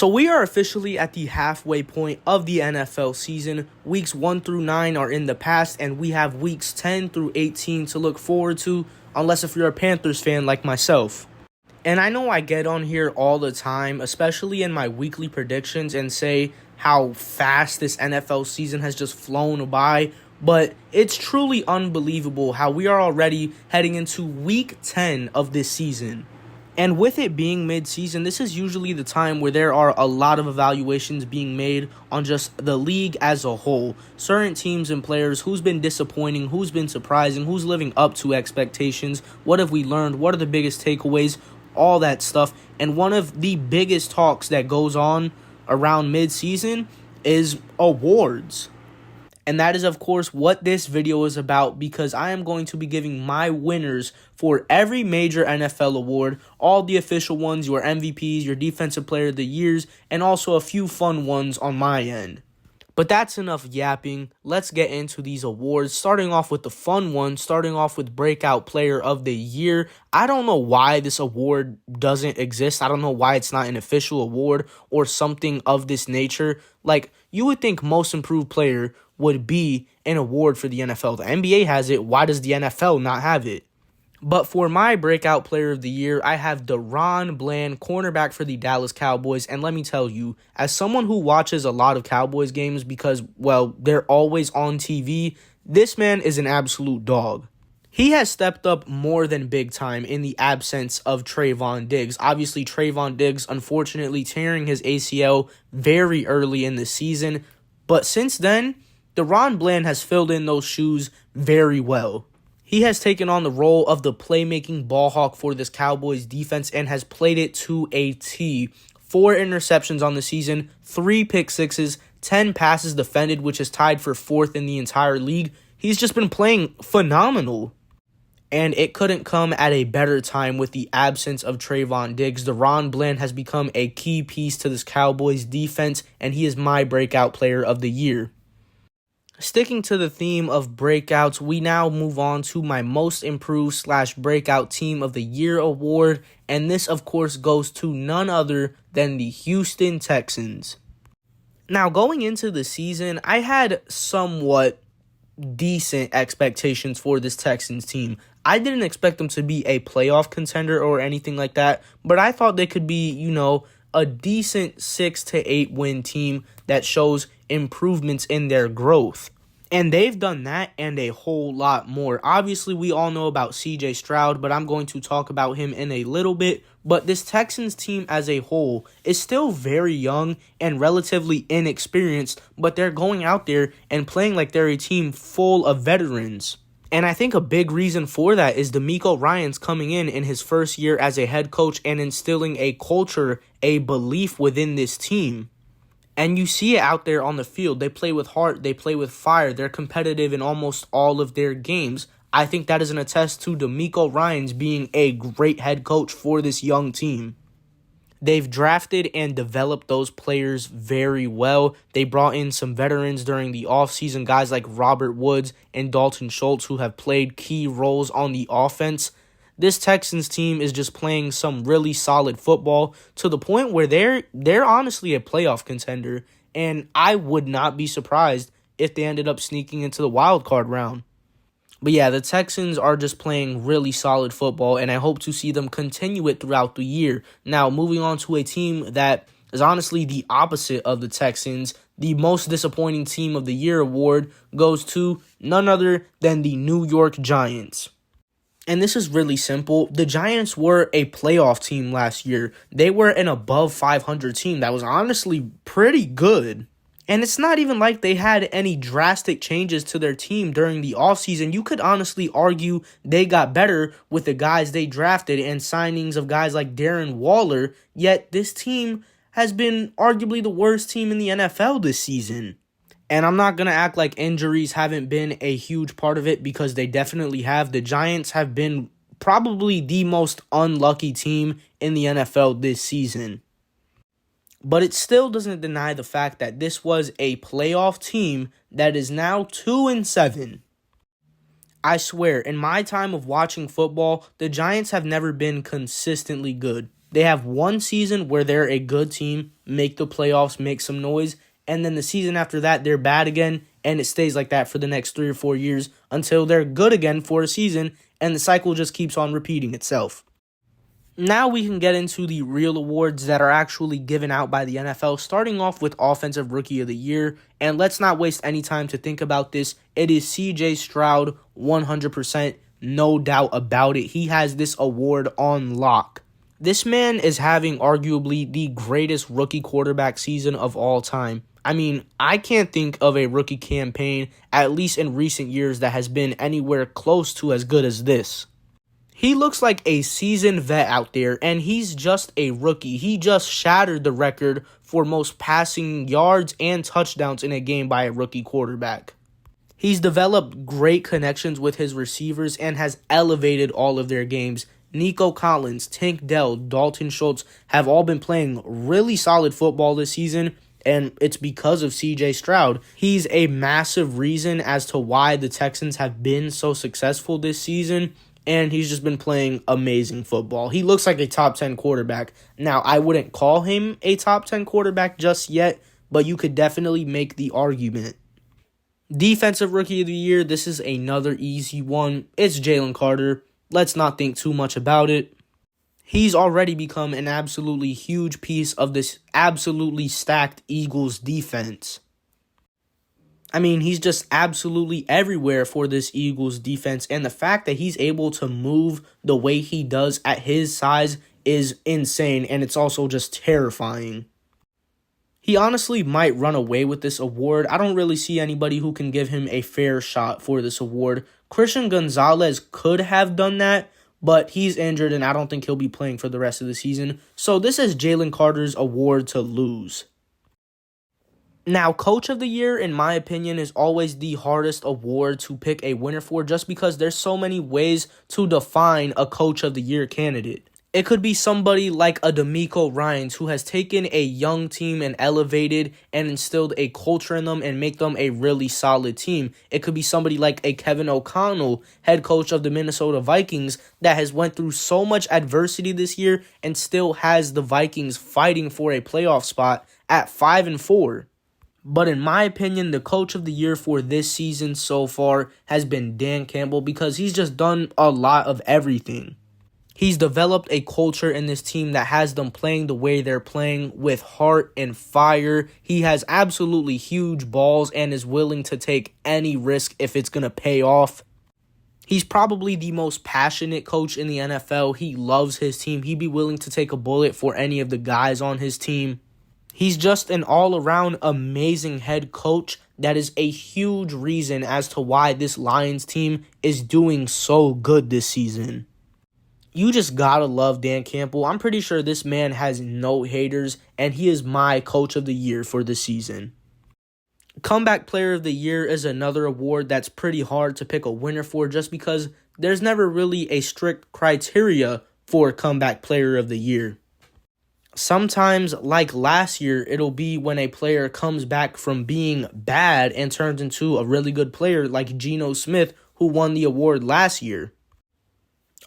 So we are officially at the halfway point of the NFL season. Weeks 1 through 9 are in the past, and we have weeks 10 through 18 to look forward to, unless if you're a Panthers fan like myself. And I know I get on here all the time, especially in my weekly predictions, and say how fast this NFL season has just flown by, but it's truly unbelievable how we are already heading into week 10 of this season. And with it being mid-season, this is usually the time where there are a lot of evaluations being made on just the league as a whole. Certain teams and players, who's been disappointing, who's been surprising, who's living up to expectations, what have we learned, what are the biggest takeaways, all that stuff. And one of the biggest talks that goes on around mid-season is awards. And that is, of course, what this video is about, because I am going to be giving my winners for every major NFL award, all the official ones, your MVPs, your Defensive Player of the Years, and also a few fun ones on my end. But that's enough yapping. Let's get into these awards, starting off with the fun one, starting off with Breakout Player of the Year. I don't know why this award doesn't exist. I don't know why it's not an official award or something of this nature. Like, you would think Most Improved Player would be an award for the NFL. The NBA has it. Why does the NFL not have it? But for my Breakout Player of the Year, I have DaRon Bland, cornerback for the Dallas Cowboys. And let me tell you, as someone who watches a lot of Cowboys games because, well, they're always on TV, this man is an absolute dog. He has stepped up more than big time in the absence of Trayvon Diggs. Obviously, Trayvon Diggs, unfortunately, tearing his ACL very early in the season. But since then, DaRon Bland has filled in those shoes very well. He has taken on the role of the playmaking ball hawk for this Cowboys defense and has played it to a T. 4 interceptions on the season, 3 pick sixes, 10 passes defended, which is tied for 4th in the entire league. He's just been playing phenomenal. And it couldn't come at a better time with the absence of Trayvon Diggs. DaRon Bland has become a key piece to this Cowboys defense, and he is my Breakout Player of the Year. Sticking to the theme of breakouts, we now move on to my Most Improved / Breakout Team of the Year award, and this, of course, goes to none other than the Houston Texans. Now, going into the season, I had somewhat decent expectations for this Texans team. I didn't expect them to be a playoff contender or anything like that, but I thought they could be, a decent 6 to 8 win team that shows improvements in their growth. And they've done that and a whole lot more. Obviously, we all know about CJ Stroud, but I'm going to talk about him in a little bit. But this Texans team as a whole is still very young and relatively inexperienced, but they're going out there and playing like they're a team full of veterans. And I think a big reason for that is DeMeco Ryans coming in his first year as a head coach and instilling a culture, a belief within this team. And you see it out there on the field. They play with heart. They play with fire. They're competitive in almost all of their games. I think that is an attest to DeMeco Ryans being a great head coach for this young team. They've drafted and developed those players very well. They brought in some veterans during the offseason, guys like Robert Woods and Dalton Schultz, who have played key roles on the offense. This Texans team is just playing some really solid football to the point where they're honestly a playoff contender, and I would not be surprised if they ended up sneaking into the wild card round. But yeah, the Texans are just playing really solid football, and I hope to see them continue it throughout the year. Now, moving on to a team that is honestly the opposite of the Texans, the Most Disappointing Team of the Year award goes to none other than the New York Giants. And this is really simple. The Giants were a playoff team last year. They were an above 500 team that was honestly pretty good. And it's not even like they had any drastic changes to their team during the offseason. You could honestly argue they got better with the guys they drafted and signings of guys like Darren Waller, yet this team has been arguably the worst team in the NFL this season. And I'm not going to act like injuries haven't been a huge part of it, because they definitely have. The Giants have been probably the most unlucky team in the NFL this season. But it still doesn't deny the fact that this was a playoff team that is now 2-7. I swear, in my time of watching football, the Giants have never been consistently good. They have one season where they're a good team, make the playoffs, make some noise, and then the season after that, they're bad again, and it stays like that for the next 3 or 4 years until they're good again for a season, and the cycle just keeps on repeating itself. Now we can get into the real awards that are actually given out by the NFL, starting off with Offensive Rookie of the Year. And let's not waste any time to think about this. It is CJ Stroud, 100%, no doubt about it. He has this award on lock. This man is having arguably the greatest rookie quarterback season of all time. I mean, I can't think of a rookie campaign, at least in recent years, that has been anywhere close to as good as this. He looks like a seasoned vet out there, and he's just a rookie. He just shattered the record for most passing yards and touchdowns in a game by a rookie quarterback. He's developed great connections with his receivers and has elevated all of their games. Nico Collins, Tank Dell, Dalton Schultz have all been playing really solid football this season, and it's because of CJ Stroud. He's a massive reason as to why the Texans have been so successful this season, and he's just been playing amazing football. He looks like a top 10 quarterback. Now, I wouldn't call him a top 10 quarterback just yet, but you could definitely make the argument. Defensive Rookie of the Year, this is another easy one. It's Jalen Carter. Let's not think too much about it. He's already become an absolutely huge piece of this absolutely stacked Eagles defense. I mean, he's just absolutely everywhere for this Eagles defense, and the fact that he's able to move the way he does at his size is insane, and it's also just terrifying. He honestly might run away with this award. I don't really see anybody who can give him a fair shot for this award. Christian Gonzalez could have done that, but he's injured, and I don't think he'll be playing for the rest of the season. So this is Jalen Carter's award to lose. Now, Coach of the Year, in my opinion, is always the hardest award to pick a winner for just because there's so many ways to define a Coach of the Year candidate. It could be somebody like a DeMeco Ryans who has taken a young team and elevated and instilled a culture in them and make them a really solid team. It could be somebody like a Kevin O'Connell, head coach of the Minnesota Vikings, that has went through so much adversity this year and still has the Vikings fighting for a playoff spot at 5-4. But in my opinion, the Coach of the Year for this season so far has been Dan Campbell because he's just done a lot of everything. He's developed a culture in this team that has them playing the way they're playing with heart and fire. He has absolutely huge balls and is willing to take any risk if it's going to pay off. He's probably the most passionate coach in the NFL. He loves his team. He'd be willing to take a bullet for any of the guys on his team. He's just an all-around amazing head coach that is a huge reason as to why this Lions team is doing so good this season. You just gotta love Dan Campbell. I'm pretty sure this man has no haters, and he is my Coach of the Year for the season. Comeback Player of the Year is another award that's pretty hard to pick a winner for just because there's never really a strict criteria for Comeback Player of the Year. Sometimes, like last year, it'll be when a player comes back from being bad and turns into a really good player like Geno Smith, who won the award last year.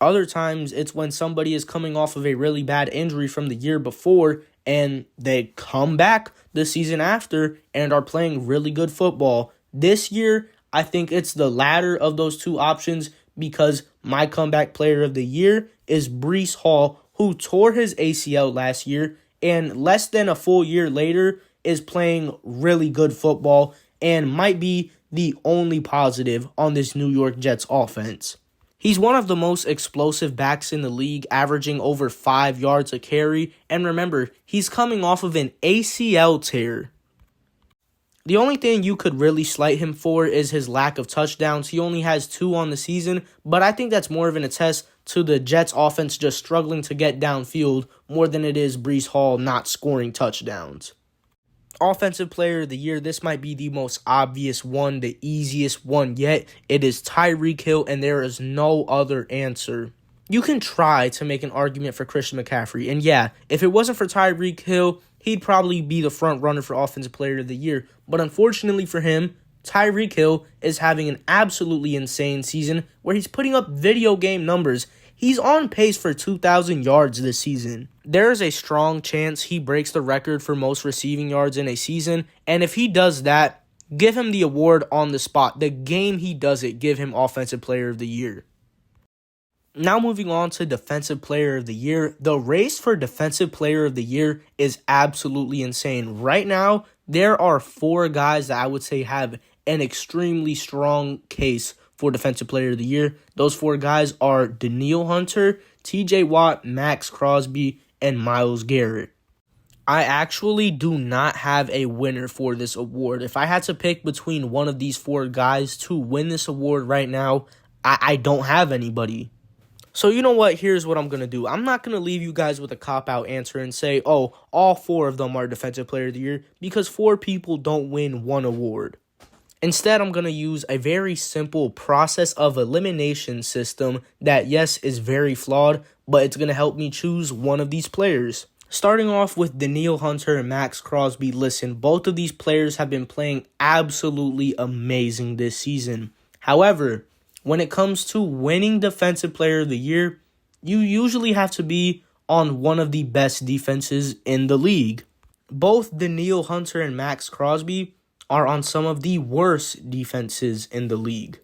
Other times, it's when somebody is coming off of a really bad injury from the year before and they come back the season after and are playing really good football. This year, I think it's the latter of those two options because my Comeback Player of the Year is Breece Hall, who tore his ACL last year and less than a full year later is playing really good football and might be the only positive on this New York Jets offense. He's one of the most explosive backs in the league, averaging over 5 yards a carry, and remember, he's coming off of an ACL tear. The only thing you could really slight him for is his lack of touchdowns. He only has 2 on the season, but I think that's more of an attest to the Jets offense just struggling to get downfield more than it is Breece Hall not scoring touchdowns. Offensive Player of the Year, this might be the most obvious one, the easiest one yet. It is Tyreek Hill, and there is no other answer. You can try to make an argument for Christian McCaffrey, and yeah, if it wasn't for Tyreek Hill, he'd probably be the front runner for Offensive Player of the Year. But unfortunately for him, Tyreek Hill is having an absolutely insane season where he's putting up video game numbers. he's on pace for 2,000 yards this season. There is a strong chance he breaks the record for most receiving yards in a season, and if he does that, give him the award on the spot. The game he does it, give him Offensive Player of the Year. Now moving on to Defensive Player of the Year. The race for Defensive Player of the Year is absolutely insane. Right now, there are 4 guys that I would say have an extremely strong case for Defensive Player of the Year. Those 4 guys are Danielle Hunter, TJ Watt, Max Crosby, and Myles Garrett. I actually do not have a winner for this award. If I had to pick between one of these 4 guys to win this award right now, I don't have anybody. So you know what? Here's what I'm going to do. I'm not going to leave you guys with a cop-out answer and say, oh, all 4 of them are Defensive Player of the Year, because 4 people don't win one award. Instead, I'm going to use a very simple process of elimination system that, yes, is very flawed, but it's going to help me choose one of these players. Starting off with Danielle Hunter and Max Crosby, listen, both of these players have been playing absolutely amazing this season. However, when it comes to winning Defensive Player of the Year, you usually have to be on one of the best defenses in the league. Both Danielle Hunter and Max Crosby are on some of the worst defenses in the league.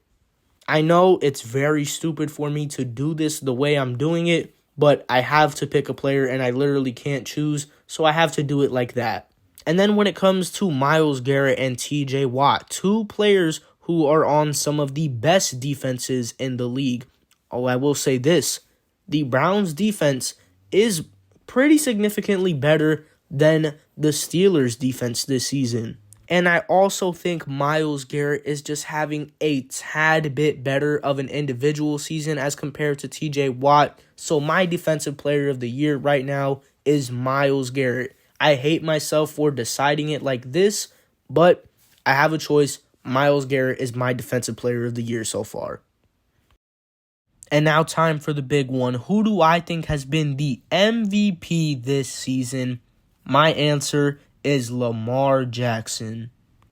I know it's very stupid for me to do this the way I'm doing it, but I have to pick a player and I literally can't choose, so I have to do it like that. And then when it comes to Myles Garrett and TJ Watt, 2 players who are on some of the best defenses in the league. Oh, I will say this. The Browns defense is pretty significantly better than the Steelers defense this season. And I also think Myles Garrett is just having a tad bit better of an individual season as compared to TJ Watt. So my Defensive Player of the Year right now is Myles Garrett. I hate myself for deciding it like this, but I have a choice. Myles Garrett is my Defensive Player of the Year so far. And now time for the big one. Who do I think has been the MVP this season? My answer is Lamar Jackson.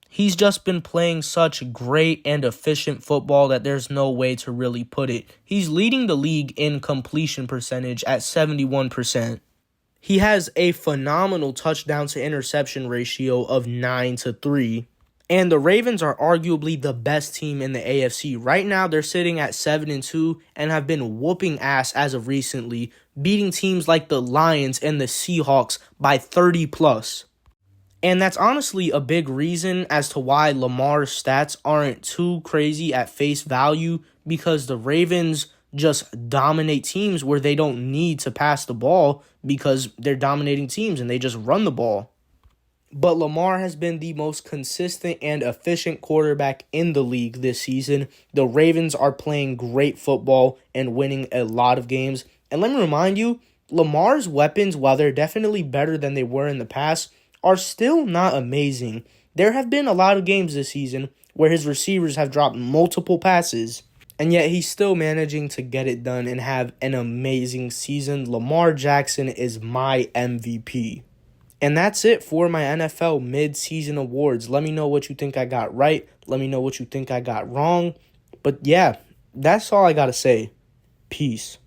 He's just been playing such great and efficient football that there's no way to really put it. He's leading the league in completion percentage at 71%. He has a phenomenal touchdown to interception ratio of 9-3. And the Ravens are arguably the best team in the AFC. Right now, they're sitting at 7-2 and have been whooping ass as of recently, beating teams like the Lions and the Seahawks by 30+. And that's honestly a big reason as to why Lamar's stats aren't too crazy at face value, because the Ravens just dominate teams where they don't need to pass the ball because they're dominating teams and they just run the ball. But Lamar has been the most consistent and efficient quarterback in the league this season. The Ravens are playing great football and winning a lot of games. And let me remind you, Lamar's weapons, while they're definitely better than they were in the past, are still not amazing. There have been a lot of games this season where his receivers have dropped multiple passes, and yet he's still managing to get it done and have an amazing season. Lamar Jackson is my MVP. And that's it for my NFL Midseason Awards. Let me know what you think I got right. Let me know what you think I got wrong. But yeah, that's all I got to say. Peace.